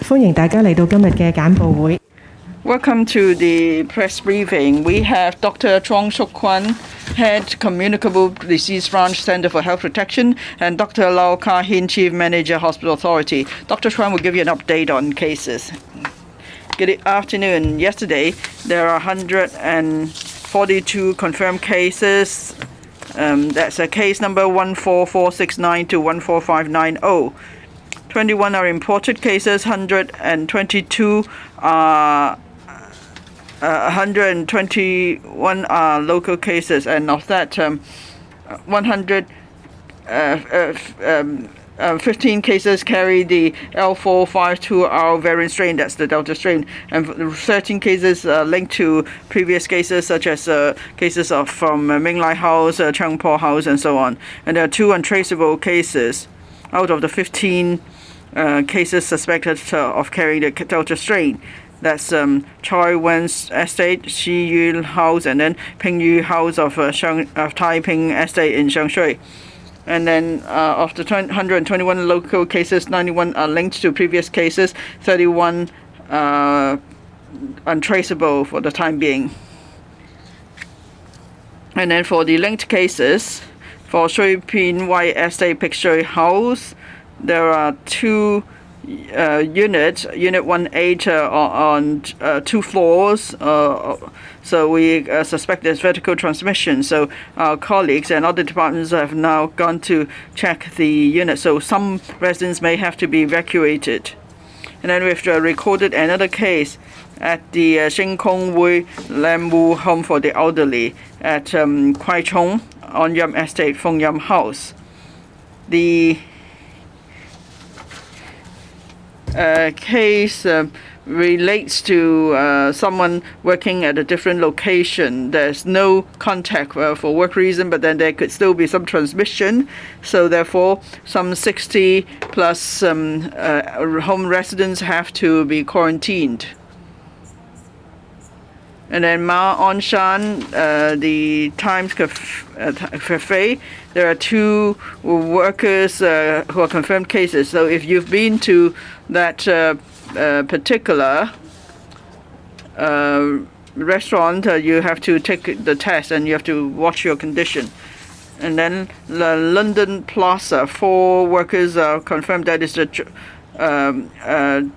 歡迎大家嚟到今日嘅簡報會。Welcome to the press briefing. We have Dr. Chuang Suk Kwan, Head Communicable Disease Branch Center for Health Protection, and Dr. Lau Ka Hin, Chief Manager, Hospital Authority. Dr. Chuang will give you an update on cases. Good afternoon. Yesterday, there are 142 confirmed cases. That's a case number 14469 to 14590. 21 are imported cases, 122 are 121 are local cases, and of that, 15 cases carry the L452R variant strain, that's the Delta strain, and 13 cases linked to previous cases such as cases from Ming Lai House, Cheung Po House, and so on. And there are 2 untraceable cases out of the 15 cases suspected of carrying the Delta strain. That's Choi Wen's Estate, Shi Yun House, and then Ping Yu House of Taiping Estate in Shangshui. And then of the 121 local cases, 91 are linked to previous cases, 31 untraceable for the time being. And then for the linked cases, for Shui Pin Wai Estate Pik Shui House, there are 2 units, Unit 1A on 2 floors, so we suspect there's vertical transmission. So our colleagues and other departments have now gone to check the unit, so some residents may have to be evacuated. And then we've recorded another case at the Sing Kong Wui Lam Wu Home for the Elderly at Kwai Chung on Yam Estate, Feng Yam House. The case relates to someone working at a different location. There's no contact for work reason, but then there could still be some transmission. So therefore, some 60 plus home residents have to be quarantined. And then Ma On Shan, the Times Cafe, there are 2 workers who are confirmed cases. So if you've been to that particular restaurant, you have to take the test and you have to watch your condition. And then the London Plaza, 4 workers are confirmed. That is the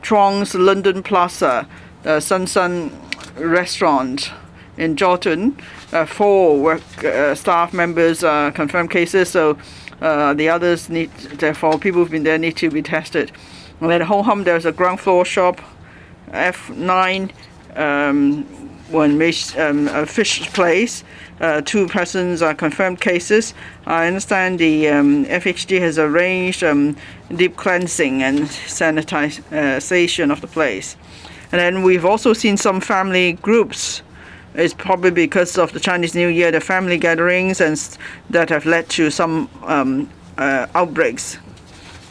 Chuang's London Plaza, Sun restaurant in Jordan. 4 staff members are confirmed cases, so the others therefore people who've been there need to be tested. And then Hong Kong, there's a ground floor shop, F9, a fish place. 2 persons are confirmed cases. I understand the FHD has arranged deep cleansing and sanitization of the place. And then we've also seen some family groups. It's probably because of the Chinese New Year, the family gatherings, and that have led to some outbreaks.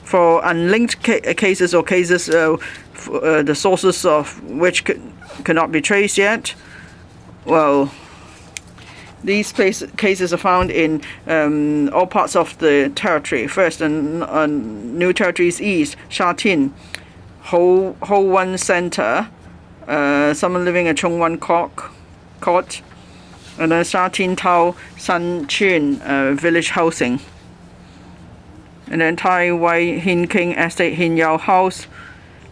For unlinked cases or cases the sources of which cannot be traced yet, well, these cases are found in all parts of the territory. First, in New Territories East, Sha Tin, Ho Wan Center, someone living at Chung Wan Court, and then Sha Tin Tao San Chun Village Housing. And then Tai Wai Hin King Estate Hin Yao House,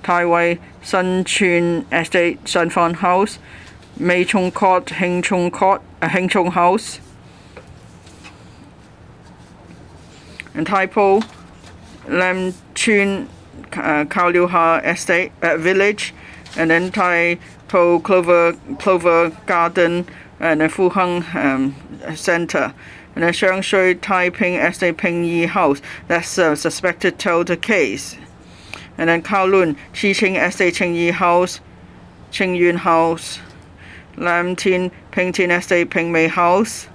Tai Wai Sun Chun Estate Sun Fan House, Mei Chung Court Heng Chung House, and Tai Po Lam Chun Kao Liu Ha Estate Village, and then Tai Po Clover Garden, and then Fu Heng Center. And then Shangshui Taiping Estate Ping Yi House, that's a suspected Delta case. And then Kowloon Shi Qing Estate Qing Yi House, Qing Yun House, Lam Tin Ping Tin Estate Ping Mei House,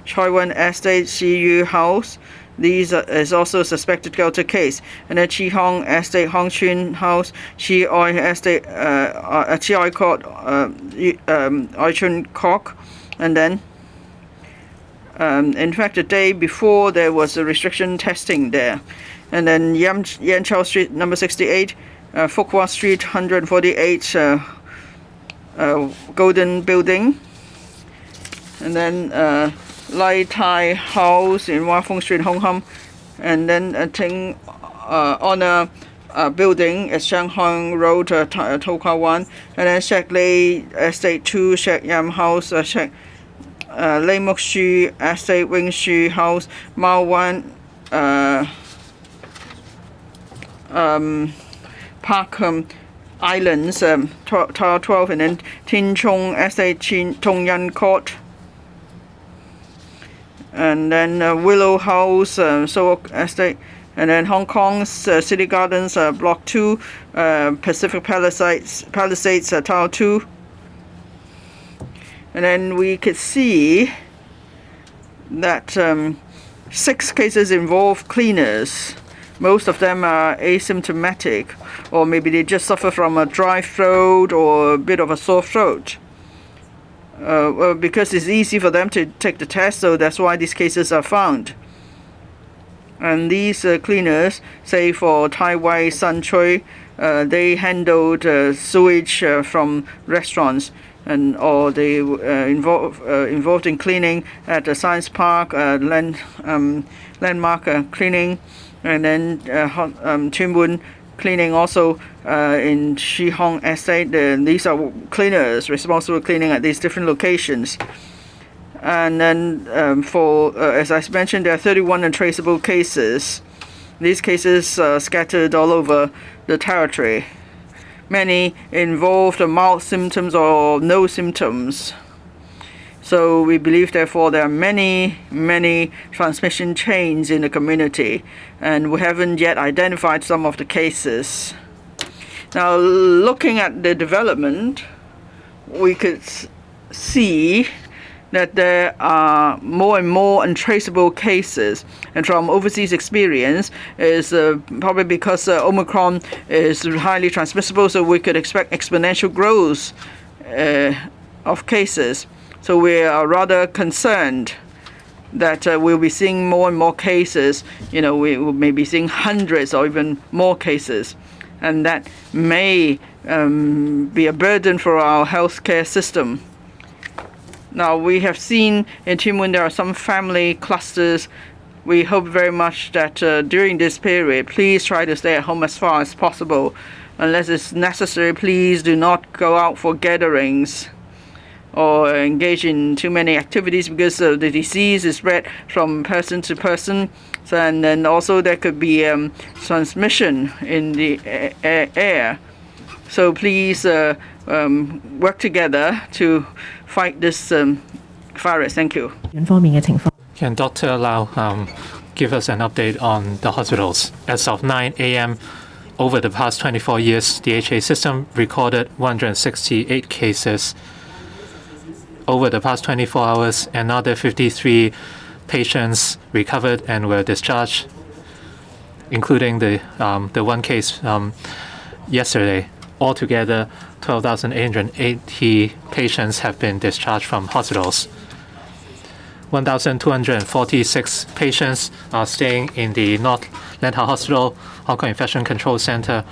Choi Wen Estate Shi Yu House. These is also a suspected Delta case. And then Chi Hong Estate Hong Chun House, Chi Oi Estate Chi Oi Court Oi Chun Kok. And then in fact, the day before there was a restriction testing there. And then Yan Chao Street, number 68, Fuqua Street 148 Golden Building, and then Lai Tai House in Wah Fung Street, Hong Kong, and then Ting Honor Building at Shanghai Road, To Kwa Wan, and then Shek Lei Estate 2, Shek Yam House, Shek Lei Mok Shu Estate, Wing Shu House, Mao Wan Park Islands, Tower 12, and then Tin Chung Estate, Tong Yan Court, and then Willow House, Souok Estate, and then Hong Kong's City Gardens, Block 2, Pacific Palisades, Tower 2. And then we could see that 6 cases involve cleaners. Most of them are asymptomatic, or maybe they just suffer from a dry throat or a bit of a sore throat. Because it's easy for them to take the test, so that's why these cases are found. And these cleaners, say for Tai Wai San Choi, they handled sewage from restaurants, or they involved in cleaning at the Science Park, landmark cleaning, and then Tuen Mun cleaning also in Shi Hong Estate. These are cleaners responsible for cleaning at these different locations. And then as I mentioned, there are 31 untraceable cases. These cases are scattered all over the territory. Many involved mild symptoms or no symptoms. So we believe, therefore, there are many transmission chains in the community, and we haven't yet identified some of the cases. Now, looking at the development, we could see that there are more and more untraceable cases, and from overseas experience is probably because Omicron is highly transmissible, so we could expect exponential growth of cases. So we are rather concerned that we'll be seeing more and more cases. We may be seeing hundreds or even more cases, and that may be a burden for our healthcare system. Now, we have seen in Tuen Mun there are some family clusters. We hope very much that during this period, please try to stay at home as far as possible. Unless it's necessary, please do not go out for gatherings or engage in too many activities, because the disease is spread from person to person. And then also there could be transmission in the air. So please work together to fight this virus. Thank you. 方面嘅情況。 Can Dr. Lau give us an update on the hospitals? As of 9 a.m., over the past 24 years, the HA system recorded 168 cases. Over the past 24 hours, another 53 patients recovered and were discharged, including the one case yesterday. Altogether, 12,880 patients have been discharged from hospitals. 1,246 patients are staying in the North Lantau Hospital, Hong Kong Infection Control Center,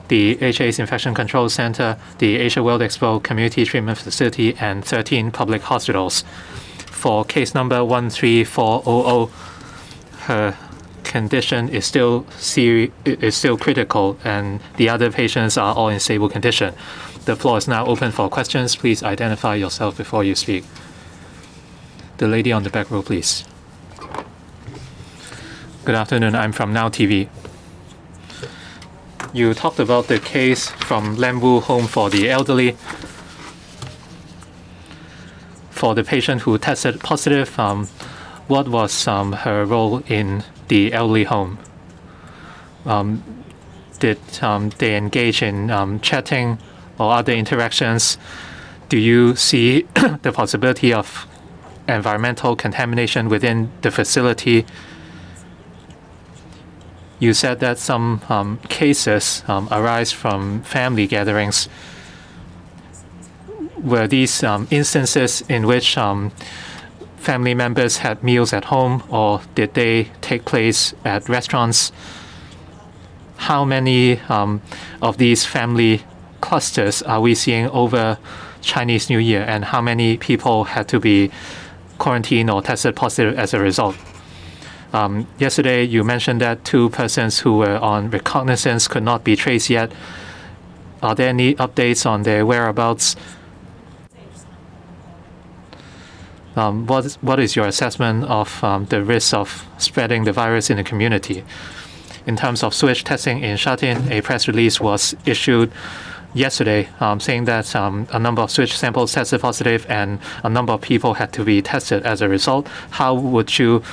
the HA's Infection Control Center, the Asia World Expo Community Treatment Facility, and 13 public hospitals. For case number 13400, her condition is still critical, and the other patients are all in stable condition. The floor is now open for questions. Please identify yourself before you speak. The lady on the back row, please. Good afternoon. I'm from Now TV. You talked about the case from Lamwu Home for the Elderly. For the patient who tested positive, what was her role in the elderly home? Did they engage in chatting or other interactions? Do you see the possibility of environmental contamination within the facility? You said that some cases arise from family gatherings. Were these instances in which family members had meals at home, or did they take place at restaurants? how many of these family clusters are we seeing over Chinese New Year, and how many people had to be quarantined or tested positive as a result? Yesterday, you mentioned that 2 persons who were on reconnaissance could not be traced yet. Are there any updates on their whereabouts? What is your assessment of the risk of spreading the virus in the community? In terms of sewage testing in Shatin, a press release was issued yesterday saying that a number of sewage samples tested positive and a number of people had to be tested as a result. How would you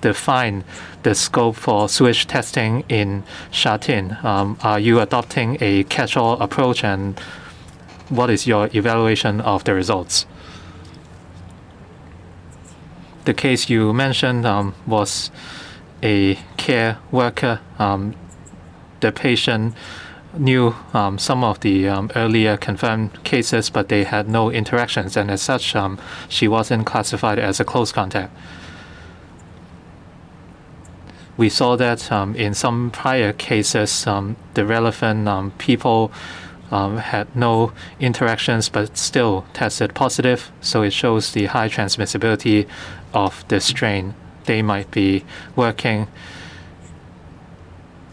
define the scope for sewage testing in Shatin? Are you adopting a catch-all approach, and what is your evaluation of the results? The case you mentioned was a care worker. The patient knew some of the earlier confirmed cases, but they had no interactions, and as such, she wasn't classified as a close contact. We saw that in some prior cases, the relevant people had no interactions but still tested positive, so it shows the high transmissibility of the strain. They might be working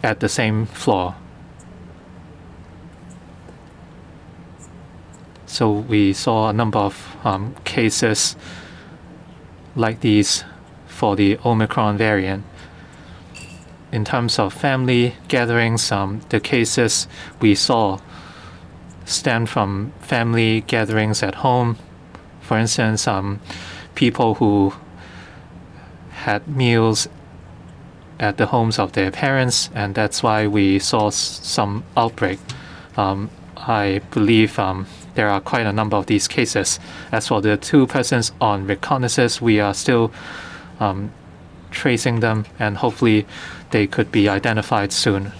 at the same floor. So we saw a number of cases like these for the Omicron variant. In terms of family gatherings, the cases we saw stem from family gatherings at home. For instance, people who had meals at the homes of their parents, and that's why we saw some outbreak. I believe there are quite a number of these cases. As for the 2 persons on reconnaissance, we are still tracing them, and hopefully they could be identified soon.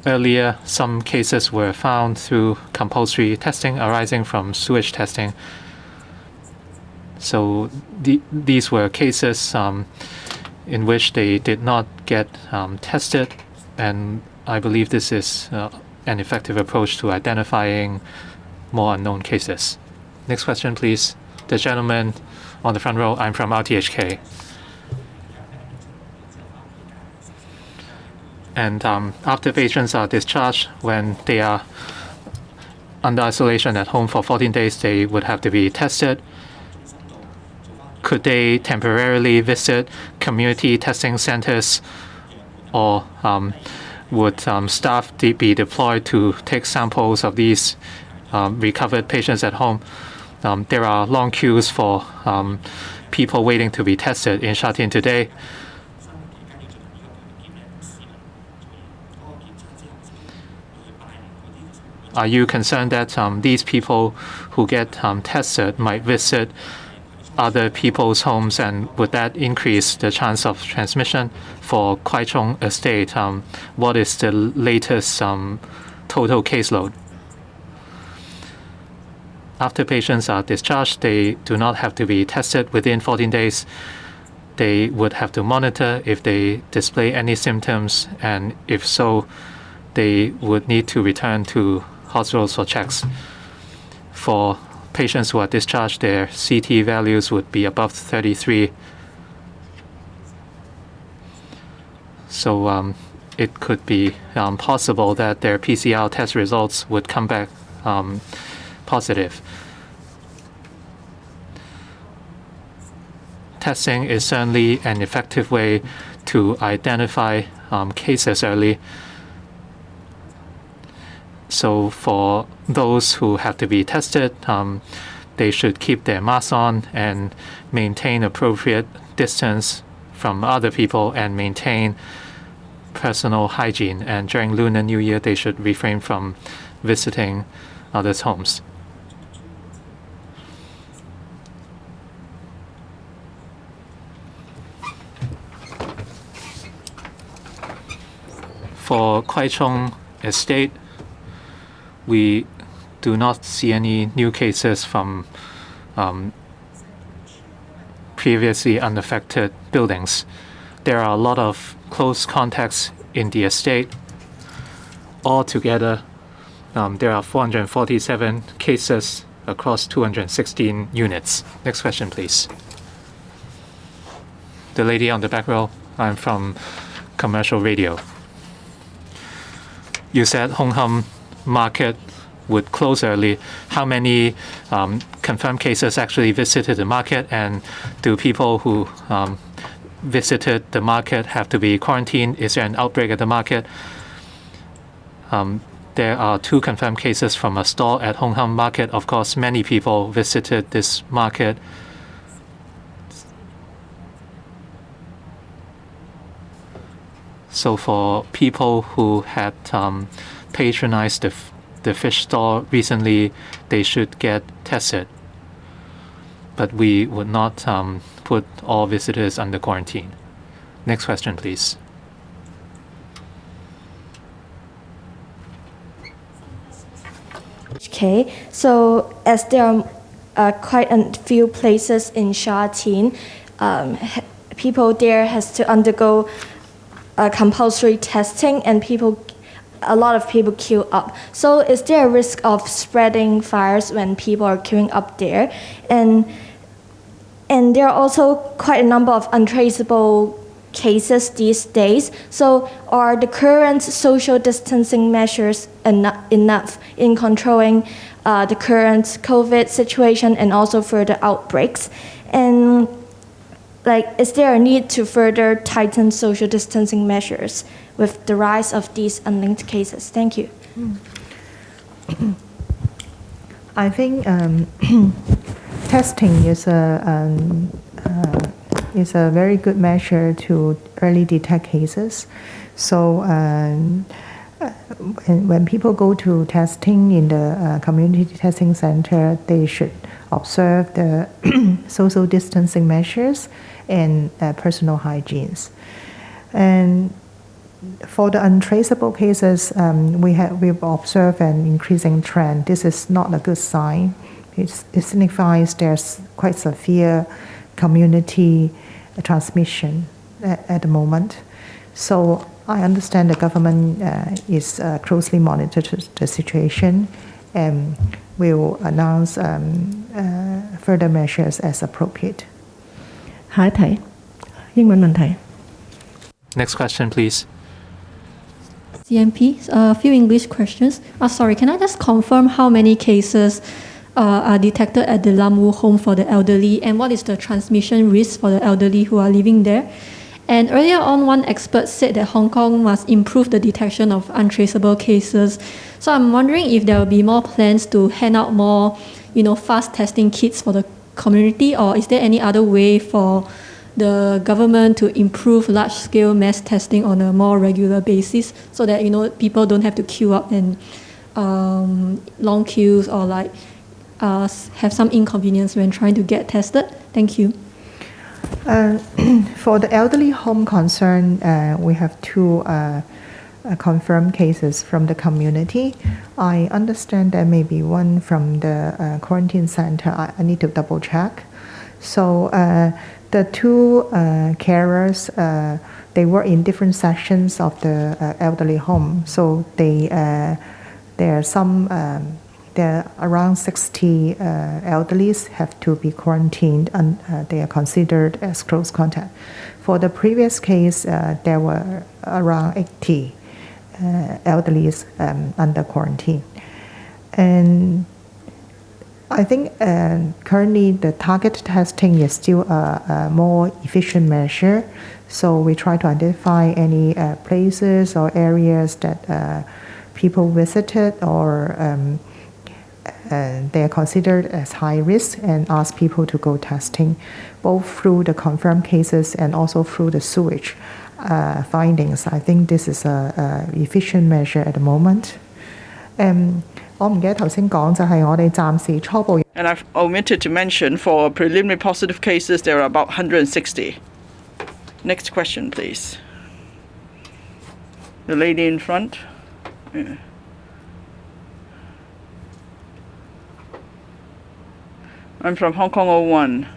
Earlier, some cases were found through compulsory testing arising from sewage testing. So these were cases in which they did not get tested, and I believe this is an effective approach to identifying more unknown cases. Next question, please. The gentleman on the front row. I'm from RTHK. And after patients are discharged, when they are under isolation at home for 14 days, they would have to be tested. Could they temporarily visit community testing centers, or would staff be deployed to take samples of these recovered patients at home? There are long queues for people waiting to be tested in Shatin today. Are you concerned that these people who get tested might visit other people's homes, and would that increase the chance of transmission? For Kwai Chung Estate, what is the latest total caseload? After patients are discharged, they do not have to be tested within 14 days. They would have to monitor if they display any symptoms, and if so, they would need to return to hospitals for checks. For patients who are discharged, their CT values would be above 33. So it could be possible that their PCR test results would come back positive. Testing is certainly an effective way to identify cases early. So for those who have to be tested, they should keep their masks on and maintain appropriate distance from other people and maintain personal hygiene. And during Lunar New Year, they should refrain from visiting others' homes. For Kwai Chung Estate, we do not see any new cases from previously unaffected buildings. There are a lot of close contacts in the estate. Altogether, there are 447 cases across 216 units. Next question, please. The lady on the back row. I'm from commercial radio. You said Hong Kong market would close early. How many confirmed cases actually visited the market, and do people who visited the market have to be quarantined? Is there an outbreak at the market? There are 2 confirmed cases from a store at Hong Kong market. Of course, many people visited this market. So for people who had patronized the fish store recently, they should get tested. But we would not put all visitors under quarantine. Next question, please. Okay, so as there are quite a few places in Sha Tin, people there has to undergo compulsory testing, and a lot of people queue up. So is there a risk of spreading virus when people are queuing up there? And there are also quite a number of untraceable cases these days. So are the current social distancing measures enough in controlling the current COVID situation and also further outbreaks? And is there a need to further tighten social distancing measures with the rise of these unlinked cases? Thank you. I think testing is a very good measure to early detect cases. So when people go to testing in the community testing center, they should observe the social distancing measures and personal hygienes. And for the untraceable cases, we've observed an increasing trend. This is not a good sign. It signifies there's quite severe community transmission at the moment. So I understand the government is closely monitoring the situation and will announce further measures as appropriate. 下一題，英文問題。 Next question, please. CMP, a few English questions. Sorry, can I just confirm how many cases are detected at the Lam Wu home for the elderly, and what is the transmission risk for the elderly who are living there? And earlier on, one expert said that Hong Kong must improve the detection of untraceable cases. So I'm wondering if there will be more plans to hand out more, fast testing kits for the community, or is there any other way for the government to improve large-scale mass testing on a more regular basis, so that people don't have to queue up and long queues, or have some inconvenience when trying to get tested? Thank you. For the elderly home concern, we have 2 confirmed cases from the community. I understand there may be one from the quarantine center. I need to double check. So the 2 carers, they were in different sections of the elderly home. So there are around 60 elderlies have to be quarantined, and they are considered as close contact. For the previous case, there were around 80 elderlies under quarantine. And I think currently the target testing is still a more efficient measure. So we try to identify any places or areas that people visited or they are considered as high risk, and ask people to go testing, both through the confirmed cases and also through the sewage findings. I think this is a efficient measure at the moment. And I've omitted to mention, for preliminary positive cases, there are about 160. Next question, please. The lady in front. Yeah. I'm from Hong Kong 01.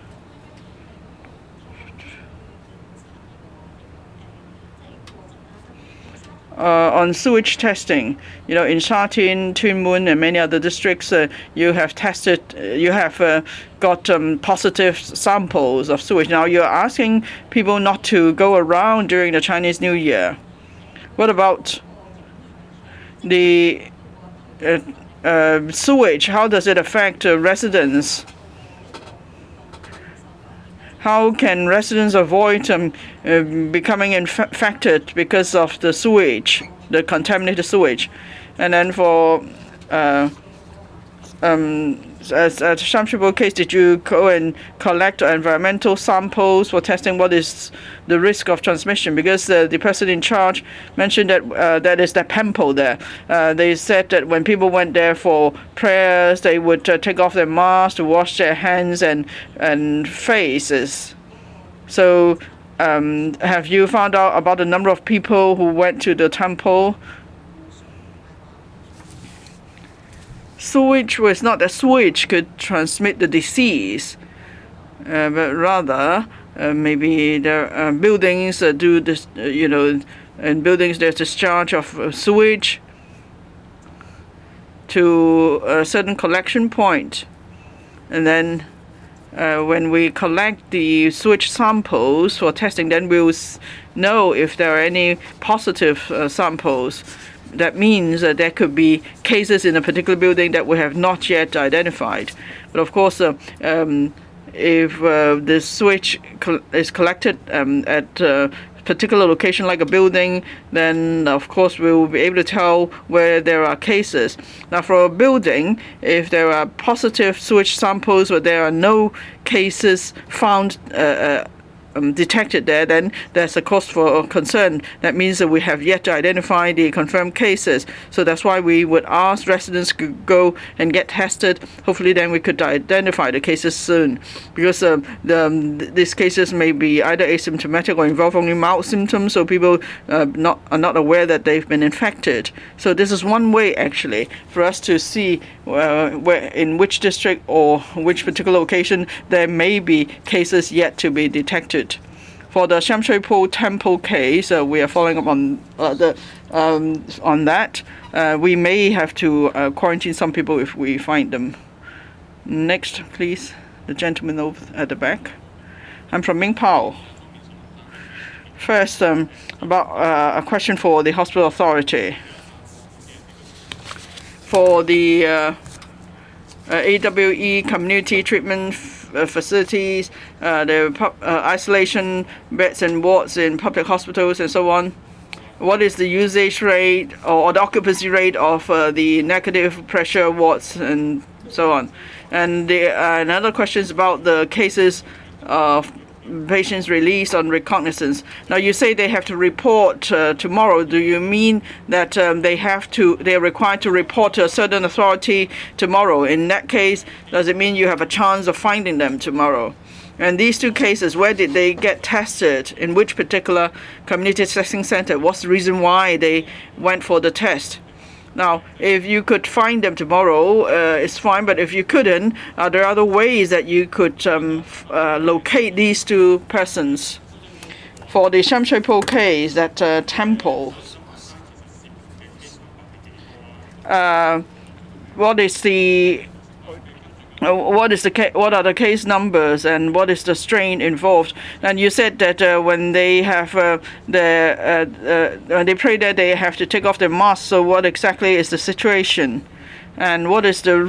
on sewage testing. In Sha Tin, Tuen Mun, and many other districts, you have tested, you have got positive samples of sewage. Now you're asking people not to go around during the Chinese New Year. What about the sewage? How does it affect residents? How can residents avoid becoming infected because of the sewage, the contaminated sewage? And then for as a Untraceable case, did you go and collect environmental samples for testing what is the risk of transmission? Because the person in charge mentioned that that is the temple there. They said that when people went there for prayers, they would take off their masks to wash their hands and faces. So have you found out about the number of people who went to the temple? Sewage was not that sewage could transmit the disease, but rather maybe the buildings do this, in buildings there's discharge of sewage to a certain collection point. And then when we collect the sewage samples for testing, then we'll know if there are any positive samples. That means that there could be cases in a particular building that we have not yet identified. But of course, if the sewage is collected at a particular location like a building, then of course we will be able to tell where there are cases. Now for a building, if there are positive sewage samples but there are no cases found detected there, then there's a cause for concern. That means that we have yet to identify the confirmed cases. So that's why we would ask residents to go and get tested. Hopefully then we could identify the cases soon, because these cases may be either asymptomatic or involve only mild symptoms, so people are not aware that they've been infected. So this is one way actually for us to see where in which district or which particular location there may be cases yet to be detected. For the Sham Shui Po temple case, we are following up on that. We may have to quarantine some people if we find them. Next, please, the gentleman over at the back. I'm from Ming Pao. First, about a question for the hospital authority. For the AWE community treatment facilities, the isolation beds and wards in public hospitals and so on. What is the usage rate or the occupancy rate of the negative pressure wards and so on? And another question is about the cases of patients released on recognizance. Now you say they have to report tomorrow. Do you mean that they are required to report to a certain authority tomorrow? In that case, does it mean you have a chance of finding them tomorrow? And these two cases, where did they get tested? In which particular community testing center? What's the reason why they went for the test? Now, if you could find them tomorrow, it's fine, but if you couldn't, are there other ways that you could locate these two persons? For the Sham Shui Po case, that temple, what are the case numbers and what is the strain involved? And you said that when they have when they pray there, they have to take off their masks. So what exactly is the situation, and what is the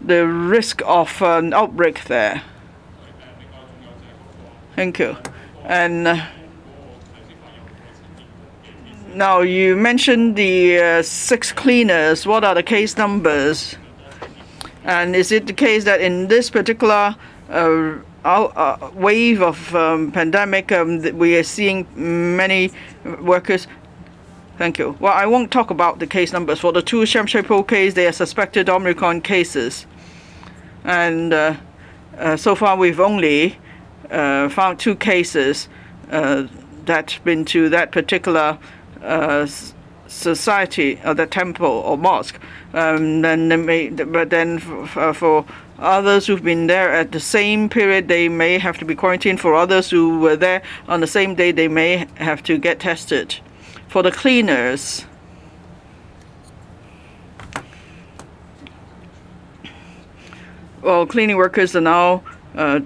risk of an outbreak there? Thank you. And now you mentioned the 6 cleaners. What are the case numbers? And is it the case that in this particular wave of pandemic, we are seeing many workers? Thank you. Well, I won't talk about the case numbers. For the 2 Sham Shui Po case, they are suspected Omicron cases. And so far, we've only found 2 cases that been to that particular society or the temple or mosque. But then for others who've been there at the same period, they may have to be quarantined. For others who were there on the same day, they may have to get tested. For the cleaners, well, cleaning workers are now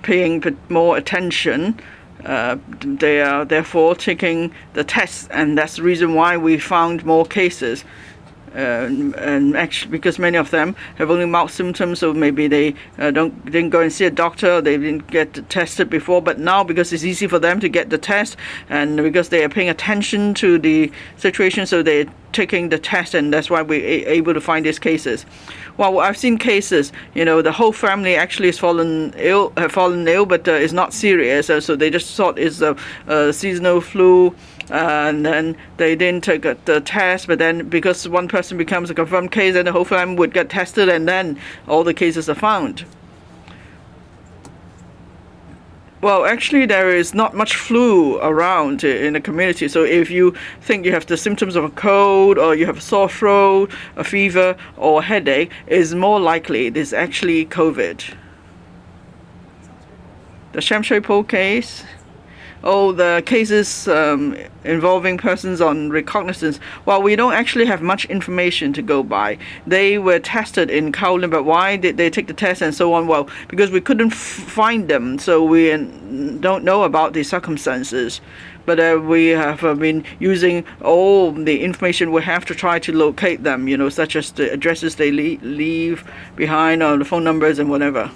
paying more attention. They are therefore taking the tests, and that's the reason why we found more cases. And actually, because many of them have only mild symptoms, so maybe they didn't go and see a doctor, they didn't get tested before. But now, because it's easy for them to get the test, and because they are paying attention to the situation, so they're taking the test, and that's why we're able to find these cases. Well, I've seen cases, the whole family actually have fallen ill, but it's not serious, so they just thought it's a seasonal flu. And then they didn't take the test, but then because one person becomes a confirmed case, then the whole family would get tested, and then all the cases are found. Well, actually, there is not much flu around in the community. So if you think you have the symptoms of a cold, or you have a sore throat, a fever, or a headache, it's more likely it is actually COVID. The Untraceable case. Oh, the cases involving persons on recognizance. Well, we don't actually have much information to go by. They were tested in Kowloon, but why did they take the test and so on? Well, because we couldn't find them, so we don't know about the circumstances. But we have been using all the information we have to try to locate them, such as the addresses they leave behind, or the phone numbers and whatever.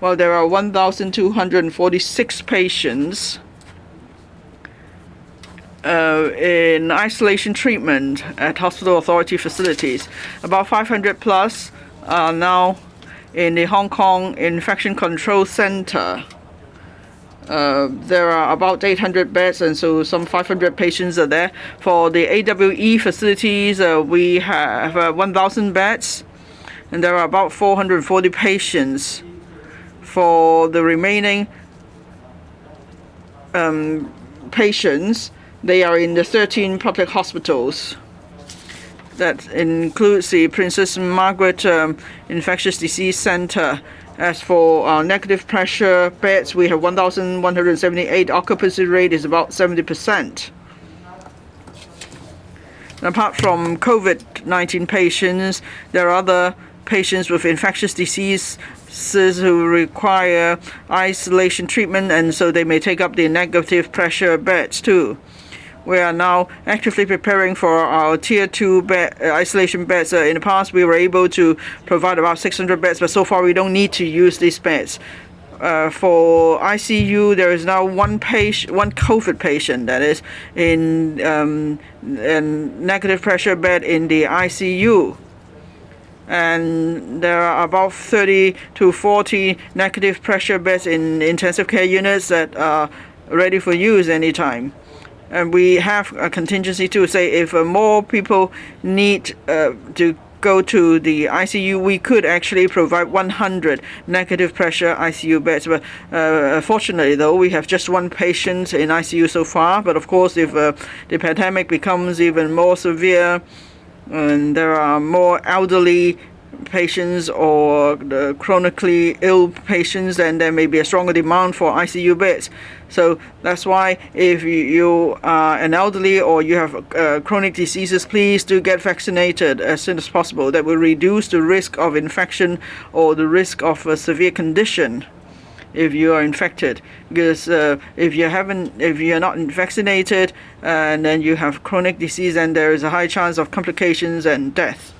Well, there are 1,246 patients in isolation treatment at hospital authority facilities. About 500 plus are now in the Hong Kong Infection Control Center. There are about 800 beds, and so some 500 patients are there. For the AWE facilities, we have 1,000 beds, and there are about 440 patients. For the remaining patients, they are in the 13 public hospitals. That includes the Princess Margaret Infectious Disease Center. As for negative pressure beds, we have 1,178. Occupancy rate is about 70%. Apart from COVID-19 patients, there are other patients with infectious disease who require isolation treatment, and so they may take up the negative pressure beds too. We are now actively preparing for our Tier 2 isolation beds. In the past, we were able to provide about 600 beds, but so far we don't need to use these beds. For ICU, there is now one COVID patient that is in a negative pressure bed in the ICU. And there are about 30 to 40 negative pressure beds in intensive care units that are ready for use anytime. And we have a contingency to say if more people need to go to the ICU, we could actually provide 100 negative pressure ICU beds. But fortunately, though, we have just one patient in ICU so far. But of course, if the pandemic becomes even more severe, and there are more elderly patients or the chronically ill patients, then there may be a stronger demand for ICU beds. So that's why if you are an elderly or you have chronic diseases, please do get vaccinated as soon as possible. That will reduce the risk of infection or the risk of a severe condition if you are infected. Because if you're not vaccinated and then you have chronic disease, then there is a high chance of complications and death.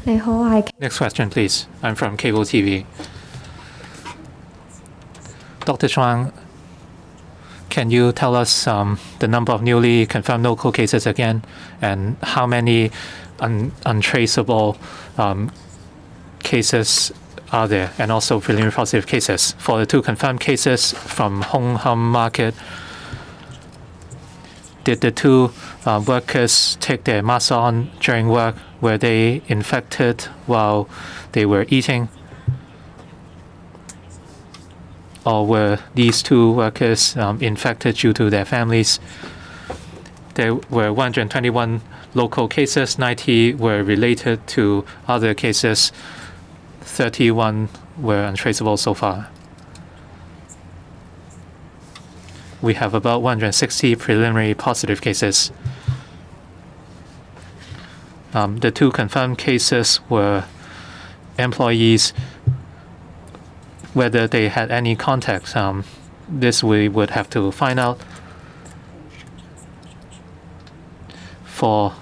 Next question, please. I'm from Cable TV. Dr. Chuang, can you tell us the number of newly confirmed local cases again, and how many untraceable cases are there, and also preliminary positive cases? For the 2 confirmed cases from Hong Kong Market, did the 2 workers take their masks on during work? Were they infected while they were eating? Or were these 2 workers infected due to their families? There were 121 local cases, 90 were related to other cases, 31 were untraceable so far. we have about 160 preliminary positive cases. The 2 confirmed cases were employees. Whether they had any contact, this we would have to find out. For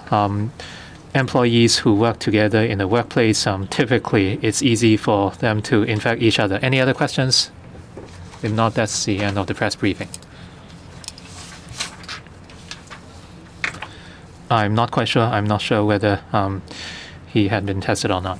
employees who work together in the workplace, typically it's easy for them to infect each other. Any other questions? If not, that's the end of the press briefing. I'm not quite sure. I'm not sure whether he had been tested or not.